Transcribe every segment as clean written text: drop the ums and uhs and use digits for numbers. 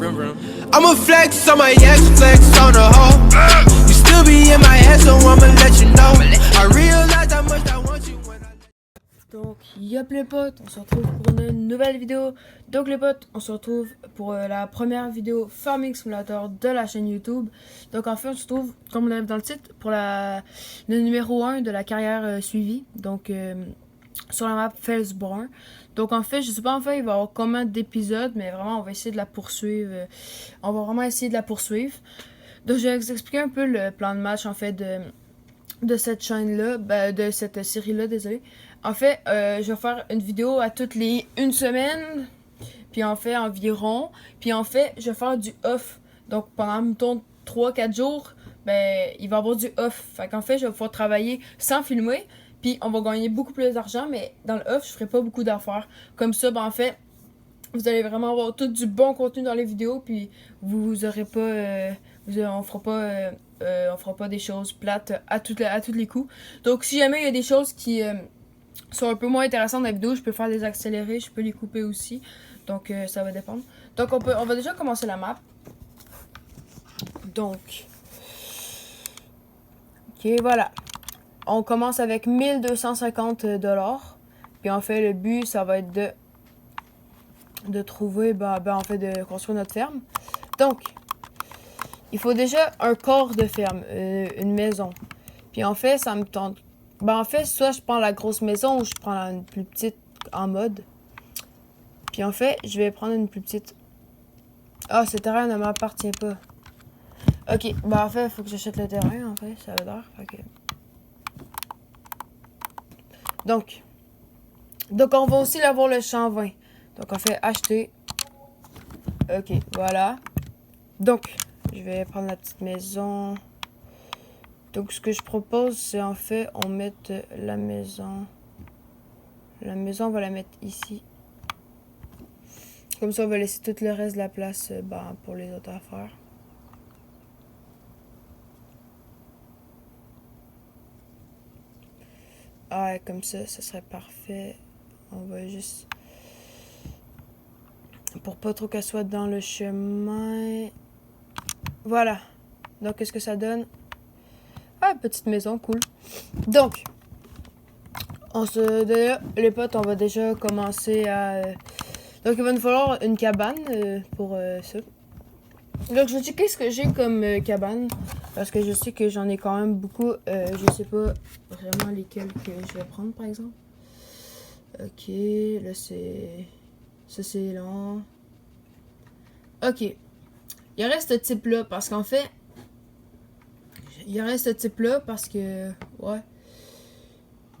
I'ma flex on my ex, flex on the hoe. You still be in my head, so I'ma let you know. I realize how much I want you when I... Donc, yop les potes, on se retrouve pour une nouvelle vidéo. Donc les potes, on se retrouve pour la première vidéo Farming Simulator de la chaîne YouTube. Donc en fait, on se retrouve, comme on l'a vu dans le titre, pour le numéro 1 de la carrière suivie. Donc sur la map Felsborn. Donc en fait, je sais pas en fait il va y avoir combien d'épisodes, mais vraiment on va essayer de la poursuivre. On va vraiment essayer de la poursuivre. Donc je vais vous expliquer un peu le plan de match en fait de cette chaîne-là, de cette série-là, désolé. En fait, je vais faire une vidéo à toutes les une semaine, puis en fait environ, puis en fait, je vais faire du off. Donc pendant, mettons, 3-4 jours, il va y avoir du off. Fait qu'en fait, je vais pouvoir travailler sans filmer, puis on va gagner beaucoup plus d'argent, mais dans le off, je ferai pas beaucoup d'affaires. Comme ça, en fait, vous allez vraiment avoir tout du bon contenu dans les vidéos, puis vous aurez pas... on fera pas des choses plates à tous les coups. Donc si jamais il y a des choses qui sont un peu moins intéressantes dans la vidéo, je peux faire des accélérés, je peux les couper aussi. Donc ça va dépendre. Donc on va déjà commencer la map. Donc ok, voilà. On commence avec 1250$. Puis en fait le but ça va être de trouver en fait de construire notre ferme. Donc il faut déjà un corps de ferme, une maison. Puis en fait, ça me tente. En fait, soit je prends la grosse maison ou je prends une plus petite en mode. Puis en fait, je vais prendre une plus petite. Ah, ce terrain ne m'appartient pas. Ok, en fait, il faut que j'achète le terrain, en fait, ça veut dire. Okay. Donc, on va aussi avoir le champ 20. Donc, on fait acheter. Ok, voilà. Donc, je vais prendre la petite maison. Donc, ce que je propose, c'est en fait, on met la maison. La maison, on va la mettre ici. Comme ça, on va laisser tout le reste de la place pour les autres affaires. Ah, comme ça serait parfait. On va juste... Pour pas trop qu'elle soit dans le chemin. Voilà. Donc, qu'est-ce que ça donne? Ah, petite maison, cool. Donc, les potes, on va déjà commencer à... Donc, il va nous falloir une cabane pour ça. Donc, je vous dis qu'est-ce que j'ai comme cabane. Parce que je sais que j'en ai quand même beaucoup. Je sais pas vraiment lesquelles que je vais prendre, par exemple. Ok, là c'est... Ça c'est là. Ok. Il reste ce type-là parce qu'en fait... Il reste ce type-là parce que... Ouais.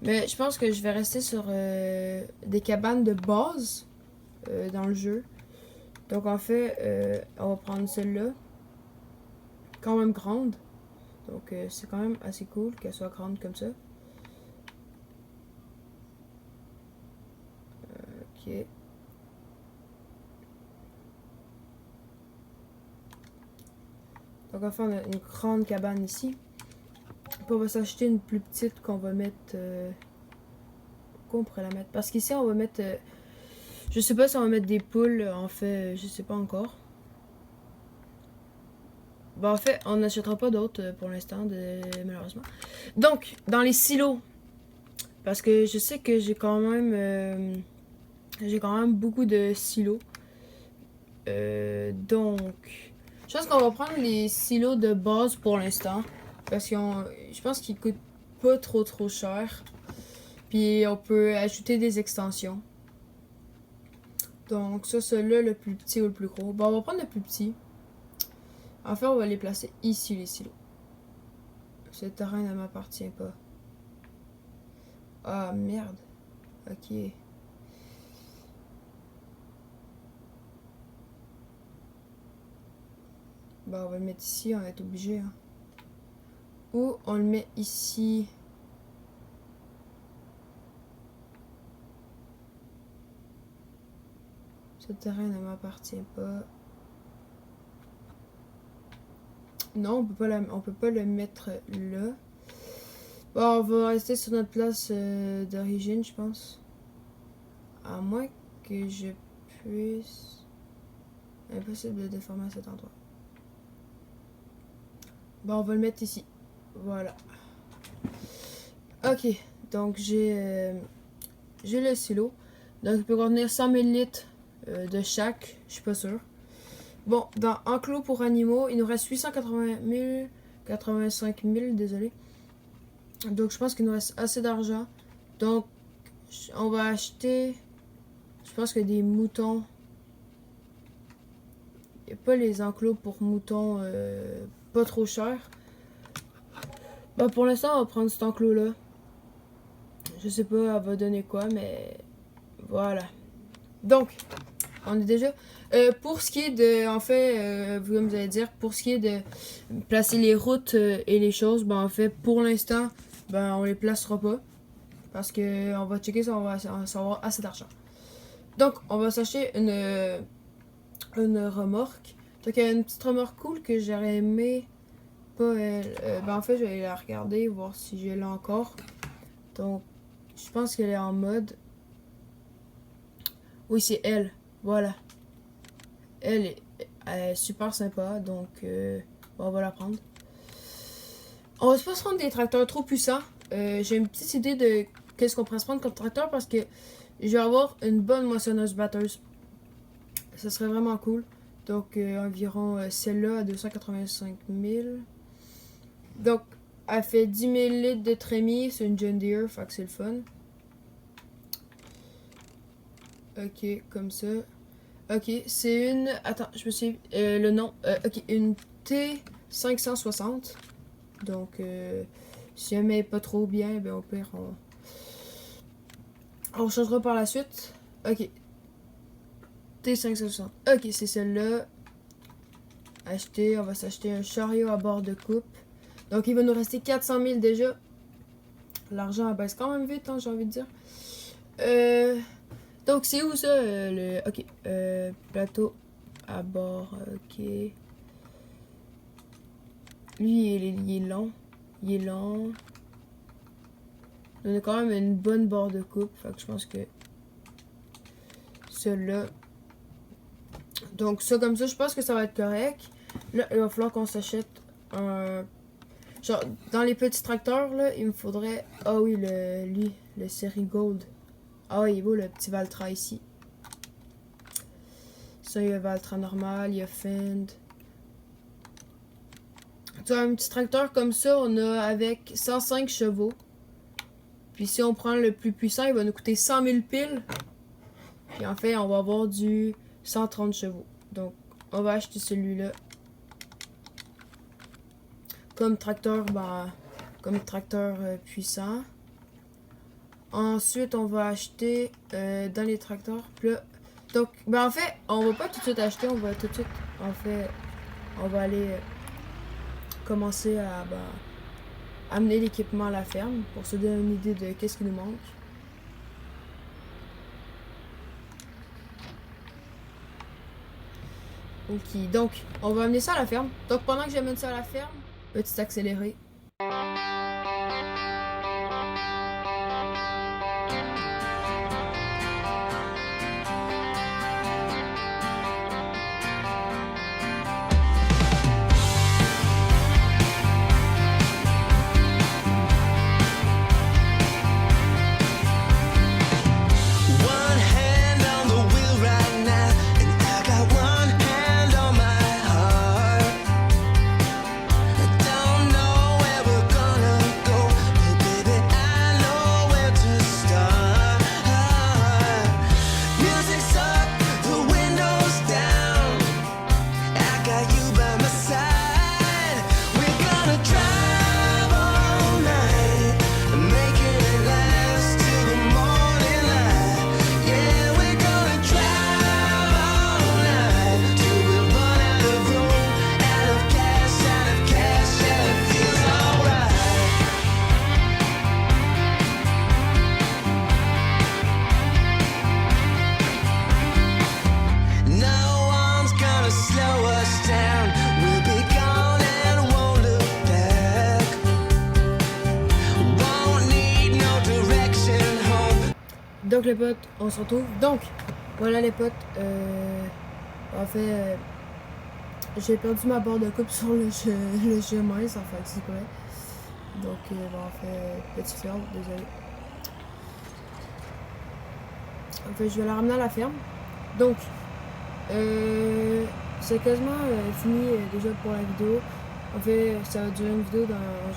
Mais je pense que je vais rester sur des cabanes de base dans le jeu. Donc en fait, on va prendre celle-là. Quand même grande. Donc c'est quand même assez cool qu'elle soit grande comme ça. Ok. Donc enfin on a une grande cabane ici. Puis on va s'acheter une plus petite qu'on va mettre... Quoi on pourrait la mettre? Parce qu'ici on va mettre... je sais pas si on va mettre des poules. En fait, je sais pas encore. En fait, on n'achètera pas d'autres pour l'instant, malheureusement. Donc, dans les silos. Parce que je sais que j'ai quand même beaucoup de silos. Donc, je pense qu'on va prendre les silos de base pour l'instant. Parce que je pense qu'ils coûtent pas trop cher. Puis on peut ajouter des extensions. Donc ça, celui-là, le plus petit ou le plus gros. On va prendre le plus petit. En fait, on va les placer ici, les silos. Ce terrain ne m'appartient pas. Ah, merde. Ok. On va le mettre ici, on va être obligé. Hein. Ou on le met ici. Ce terrain ne m'appartient pas. Non, on peut pas le mettre là. On va rester sur notre place d'origine, je pense. À moins que je puisse... Impossible de déformer à cet endroit. Bon, on va le mettre ici. Voilà. Ok, donc j'ai le silo. Donc il peut contenir 100 ml de chaque, je suis pas sûre. Bon, dans enclos pour animaux, il nous reste 880 000, 85 000, désolé. Donc je pense qu'il nous reste assez d'argent. Donc on va acheter, je pense que des moutons. Il n'y a pas les enclos pour moutons pas trop chers. Bah pour l'instant, on va prendre cet enclos-là. Je sais pas, elle va donner quoi, mais voilà. Donc, on est déjà... pour ce qui est de... En fait, vous allez dire, pour ce qui est de placer les routes et les choses, ben en fait, pour l'instant, ben on les placera pas. Parce que on va checker si on va avoir assez d'argent. Donc, on va s'acheter une remorque. Donc, il y a une petite remorque cool que j'aurais aimé... Pas elle. Ben en fait, je vais la regarder, voir si je l'ai encore. Donc, je pense qu'elle est en mode... Oui, c'est elle. Voilà. Elle est super sympa, donc on va la prendre. On va pas se prendre des tracteurs trop puissants. J'ai une petite idée de qu'est-ce qu'on pourrait se prendre comme tracteur parce que je vais avoir une bonne moissonneuse-batteuse. Ça serait vraiment cool. Donc environ celle-là à 285 000. Donc elle fait 10 000 litres de trémie. C'est une John Deere, fait que c'est le fun. Ok, comme ça. Ok, c'est une... Attends, je me suis... le nom. Ok, une T560. Donc, si elle met pas trop bien, ben au pire, on changera par la suite. Ok. T560. Ok, c'est celle-là. Acheter, on va s'acheter un chariot à bord de coupe. Donc, il va nous rester 400 000 déjà. L'argent baisse quand même vite, hein, j'ai envie de dire. Donc, c'est où ça, le... Ok, plateau à bord, ok. Lui, il est long. Il est long. On a quand même une bonne barre de coupe. Fait que je pense que... Celui-là. Donc, ça, comme ça, je pense que ça va être correct. Là, il va falloir qu'on s'achète un... Genre, dans les petits tracteurs, là, il me faudrait... Ah oui, le série Gold. Ah oui, il est beau, le petit Valtra ici. Ça, il y a Valtra normal, il y a Fend. Tu vois, un petit tracteur comme ça, on a avec 105 chevaux. Puis si on prend le plus puissant, il va nous coûter 100 000 piles. Puis en fait, on va avoir du 130 chevaux. Donc, on va acheter celui-là. Comme tracteur, ben, comme tracteur puissant. Ensuite, on va acheter dans les tracteurs. Là, donc, ben en fait, on va pas tout de suite acheter, on va tout de suite, en fait, on va aller commencer à amener l'équipement à la ferme pour se donner une idée de qu'est-ce qui nous manque. Ok, donc, on va amener ça à la ferme. Donc, pendant que j'amène ça à la ferme, petit accéléré. Donc les potes, on se retrouve. Donc, voilà les potes. En fait, j'ai perdu ma barre de coupe sur le chemin, ça fait exprès. Donc, en fait, petit ferme, désolé. En fait, je vais la ramener à la ferme. Donc, c'est quasiment fini déjà pour la vidéo. En fait, ça va durer une vidéo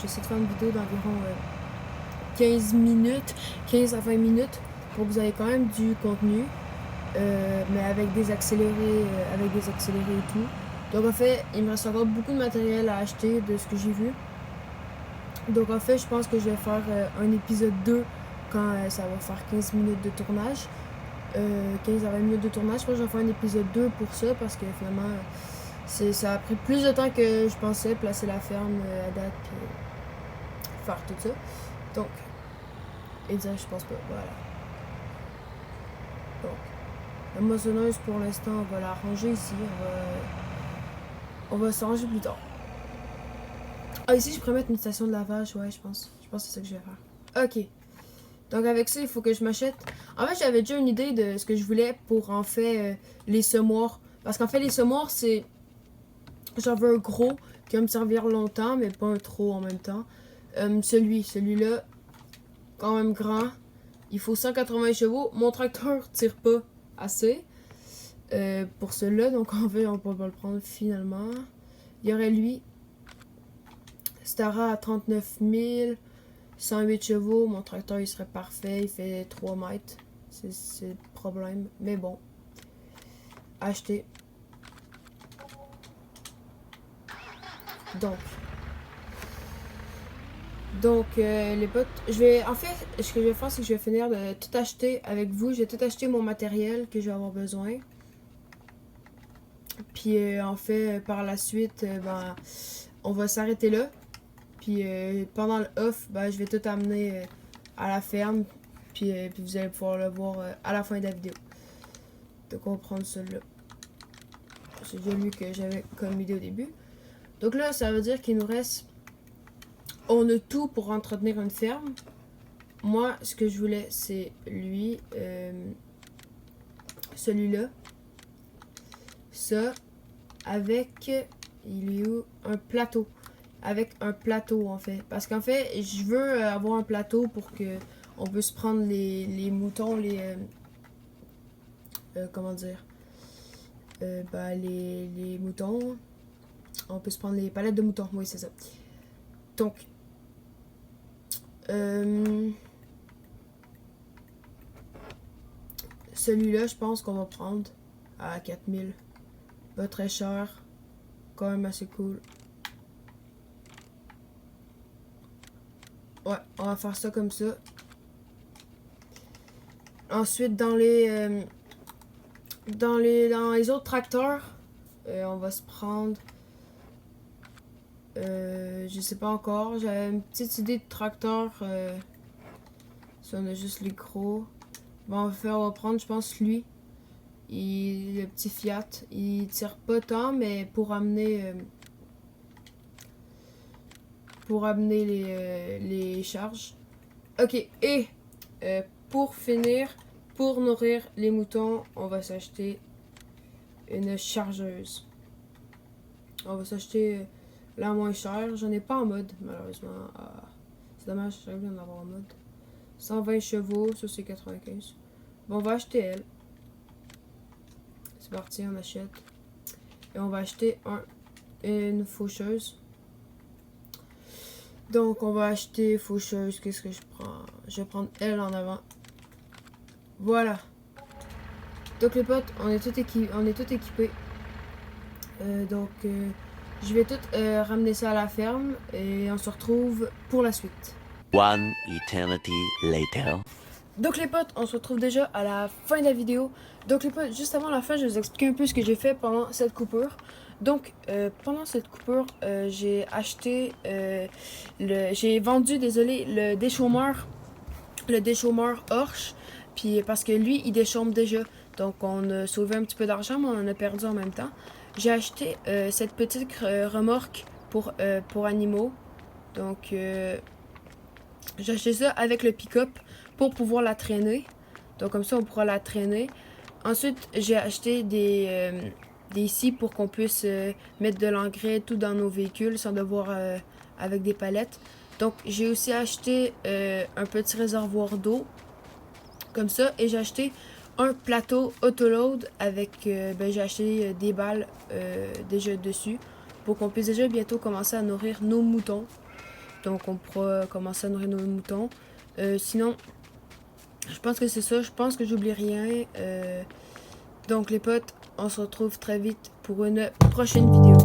j'essaie de faire une vidéo d'environ 15 minutes, 15 à 20 minutes, pour que vous ayez quand même du contenu, mais avec des accélérés et tout. Donc en fait, il me reste encore beaucoup de matériel à acheter de ce que j'ai vu. Donc en fait, je pense que je vais faire un épisode 2 quand ça va faire 15 minutes de tournage. 15 à 20 minutes de tournage. Je pense que je vais faire un épisode 2 pour ça parce que finalement, ça a pris plus de temps que je pensais, placer la ferme à date puis faire tout ça. Donc, et dire, je pense pas. Voilà. Donc, la moissonneuse pour l'instant, on va la ranger ici. On va s'arranger plus tard. Ah, ici, je pourrais mettre une station de lavage, ouais, je pense. Je pense que c'est ça que je vais faire. Ok. Donc, avec ça, il faut que je m'achète. En fait, j'avais déjà une idée de ce que je voulais pour, en fait, les semoirs. Parce qu'en fait, les semoirs, c'est... J'en veux un gros qui va me servir longtemps, mais pas un trop en même temps. Celui-là, quand même grand. Il faut 180 chevaux. Mon tracteur tire pas assez pour celui-là. Donc, en fait, on peut pas le prendre finalement. Il y aurait lui. Stara à 39 000. 108 chevaux. Mon tracteur, il serait parfait. Il fait 3 mètres. C'est le problème. Mais bon. Acheter. Donc, les potes, en fait, ce que je vais faire, c'est que je vais finir de tout acheter avec vous. Je vais tout acheter mon matériel que je vais avoir besoin. Puis, en fait, par la suite, on va s'arrêter là. Puis, pendant le off, je vais tout amener à la ferme. Puis vous allez pouvoir le voir à la fin de la vidéo. Donc, on va prendre celui-là. C'est déjà lui que j'avais comme idée au début. Donc là, ça veut dire qu'il nous reste... On a tout pour entretenir une ferme. Moi, ce que je voulais, c'est lui. Celui-là. Ça. Avec... Il est où? Un plateau. Avec un plateau, en fait. Parce qu'en fait, je veux avoir un plateau pour que on puisse prendre les moutons, comment dire? Les moutons. On peut se prendre les palettes de moutons. Oui, c'est ça. Donc... celui-là, je pense qu'on va prendre à 4000. Pas très cher. Quand même assez cool. Ouais, on va faire ça comme ça. Ensuite, dans les autres tracteurs, on va se prendre... je sais pas encore. J'avais une petite idée de tracteur. Si on a juste les gros. Bon, on va prendre, je pense, lui. Le petit Fiat. Il tire pas tant, mais pour amener les charges. Ok, et pour finir, pour nourrir les moutons, on va s'acheter une chargeuse. On va s'acheter la moins chère. J'en ai pas en mode, malheureusement. C'est dommage, j'aurais bien d'en avoir en mode. 120 chevaux, ça c'est 95. Bon, on va acheter elle. C'est parti, on achète. Et on va acheter une faucheuse. Donc, on va acheter faucheuse. Qu'est-ce que je prends? Je vais prendre elle en avant. Voilà. Donc, les potes, on est tout équipés. Donc, je vais tout ramener ça à la ferme. Et on se retrouve pour la suite. One eternity later. Donc les potes, on se retrouve déjà à la fin de la vidéo. Donc les potes, juste avant la fin, je vais vous expliquer un peu ce que j'ai fait pendant cette coupure. Donc pendant cette coupure, j'ai acheté, j'ai vendu, désolé, le déchaumeur Horsch. Puis parce que lui, il déchaume déjà. Donc on a sauvé un petit peu d'argent, mais on en a perdu en même temps. J'ai acheté cette petite remorque pour animaux. Donc j'ai acheté ça avec le pick-up pour pouvoir la traîner. Donc comme ça, on pourra la traîner. Ensuite, j'ai acheté des scies pour qu'on puisse mettre de l'engrais tout dans nos véhicules sans devoir avec des palettes. Donc j'ai aussi acheté un petit réservoir d'eau comme ça et j'ai acheté un plateau autoload avec j'ai acheté des balles déjà dessus pour qu'on puisse déjà bientôt commencer à nourrir nos moutons. Donc on pourra commencer à nourrir nos moutons. Sinon, je pense que c'est ça. Je pense que j'oublie rien. Donc les potes, on se retrouve très vite pour une prochaine vidéo.